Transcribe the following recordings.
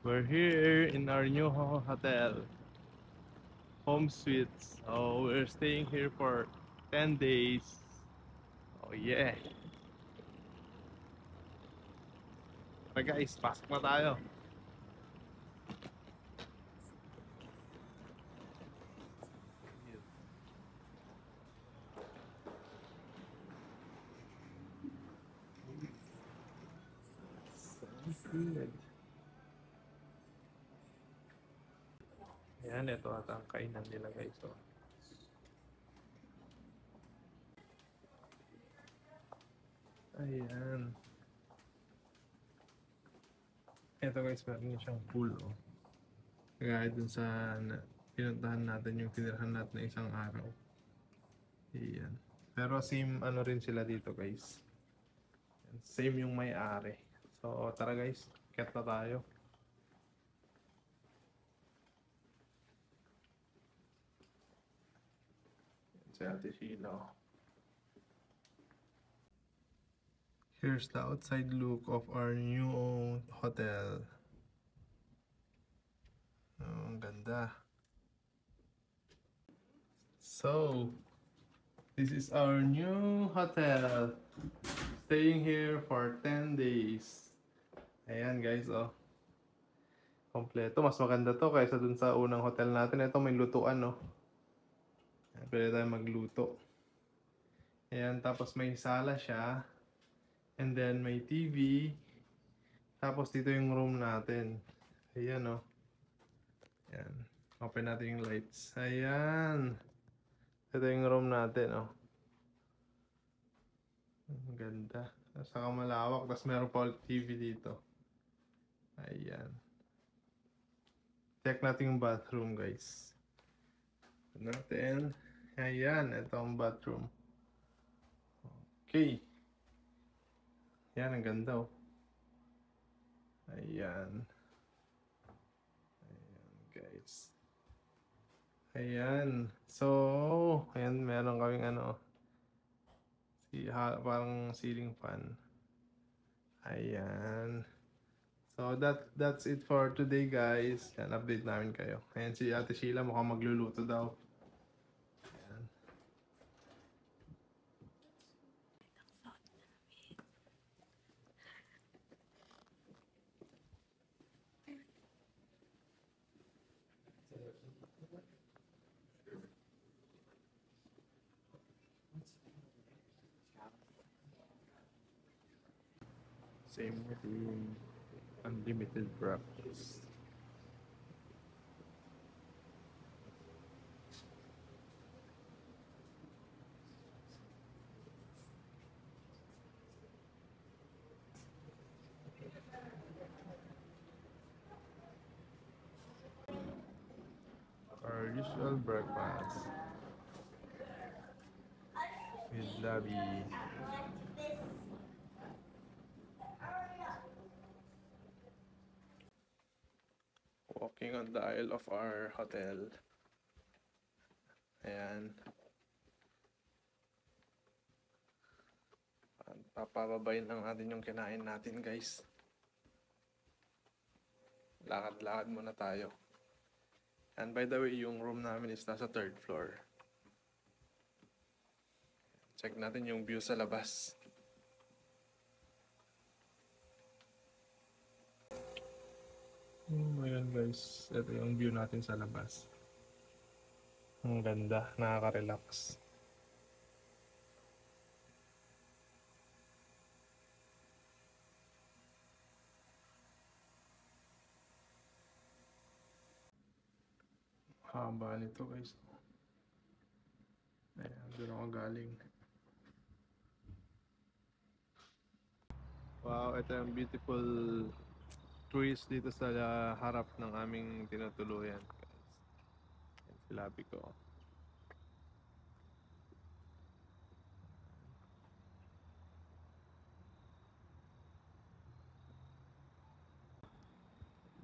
We're here in our new hotel, Home Suites. So we're staying here for 10 days. Oh yeah. Tara guys, pasok na tayo. Sounds good. Ayan, ito ata ang kainan nila guys. So, ayan. Ito guys, meron niya siyang pool. Oh. Kaya dun sa pinuntahan natin yung tinirahan natin na isang araw. Ayan. Pero same ano rin sila dito guys. Same yung may-ari. So tara guys, ket na tayo. Si Ate Sheila. Here's the outside look of our new hotel. Oh, ang ganda. So, this is our new hotel. Staying here for 10 days. Ayan guys, oh. Kompleto. Mas maganda to kaysa dun sa unang hotel natin. Ito may lutuan, no. Pwede tayo magluto. Ayan, tapos may sala siya. And then may TV. Tapos dito yung room natin. Ayan, oh. Ayan. Open natin yung lights. Ayan. Ito yung room natin, oh. Ang ganda. Saka malawak. Tapos meron pa ulit TV dito. Ayan. Check natin yung bathroom, guys. Tignan natin. Ayan. Ito ang bathroom. Okay. Ayan. Ang ganda, oh. Ayan. Ayan, guys. Ayan. So, ayan. Meron kaming ano. Parang ceiling fan. Ayan. So that's it for today guys. Yan, update namin kayo. Ayan si Ate Sheila mukhang magluluto daw. Ayan. Same with the unlimited breakfast. Our usual breakfast with Labby. Walking on the aisle of our hotel. Ayan. Papababayin lang natin yung kinain natin guys. Lakad-lakad muna tayo. And by the way, yung room namin is nasa 3rd floor. Check natin yung view sa labas. Ayan guys, ito yung view natin sa labas. Ang ganda, nakaka-relax. Haba nito guys. Ayan, doon ako galing. Wow, ito yung beautiful trees dito sa harap ng aming tinutuluyan guys. Ayan, silabi ko.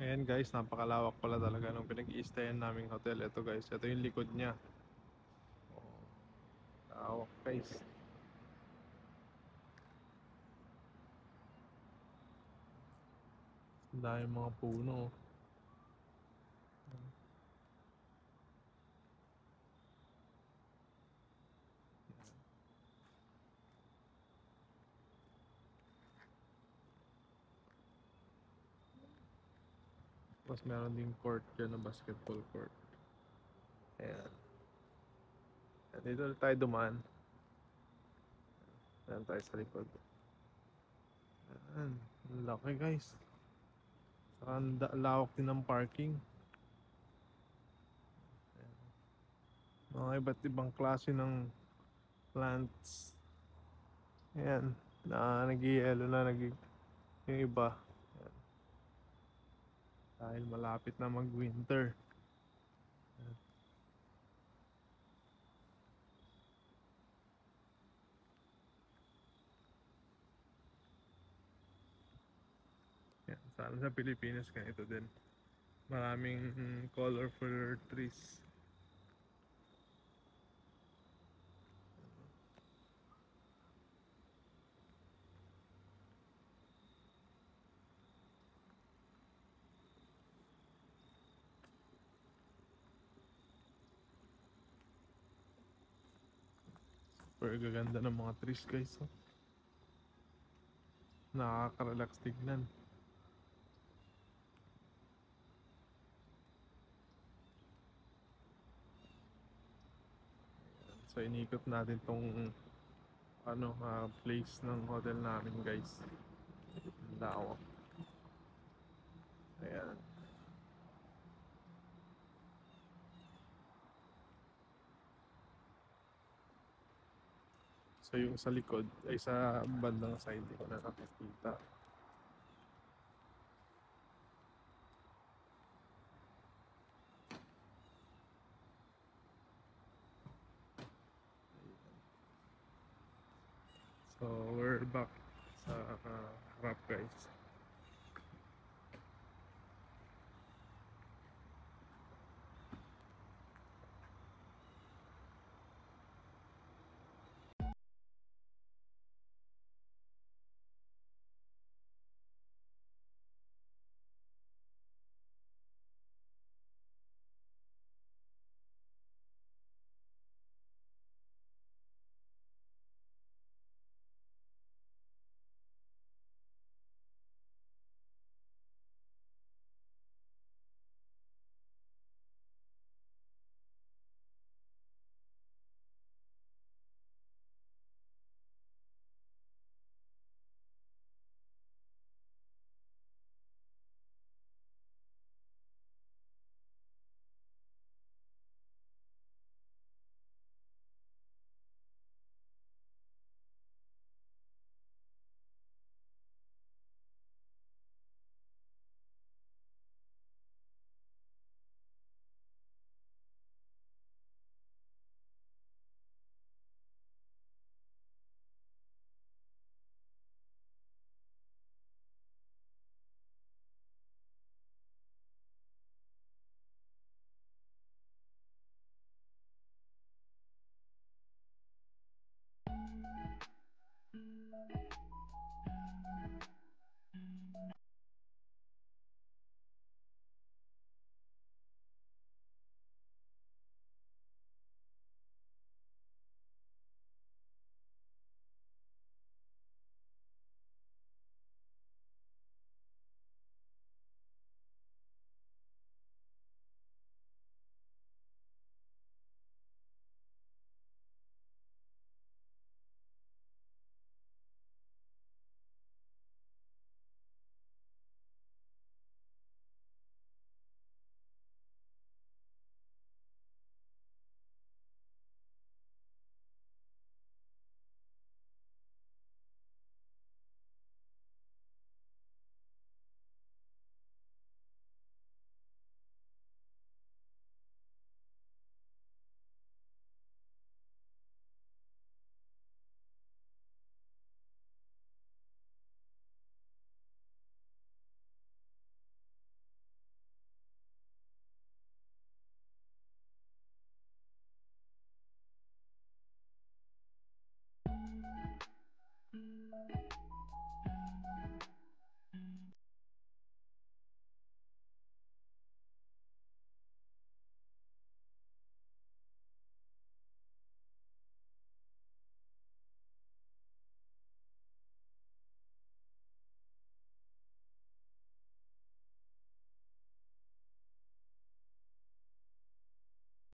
Ayan guys, napakalawak pala talaga nung pinag-i-stayan naming hotel. Ito guys, ito yung likod niya. Oh, lawak guys. Ang dami mga puno. Tapos meron ding court dyan na basketball court. Ayan. At dito ulit tayo dumaan. Ayan tayo sa likod. Ayan. Ang laki guys. Saka ang lawak din ng parking. Ayan. Mga iba't ibang klase ng plants. Ayan. Nag-i-yellow na yung iba. Ayan. Dahil malapit na mag-winter. Yan. Sana sa Pilipinas ganito din. Maraming colorful trees. Super gaganda ng mga trees guys. Oh. Nakaka-relax tignan. So inikot natin tong place ng hotel namin guys. Ang lawak. Ayan. So yung sa likod ay sa bandang side ko na nakikita. So we're back sa harap guys.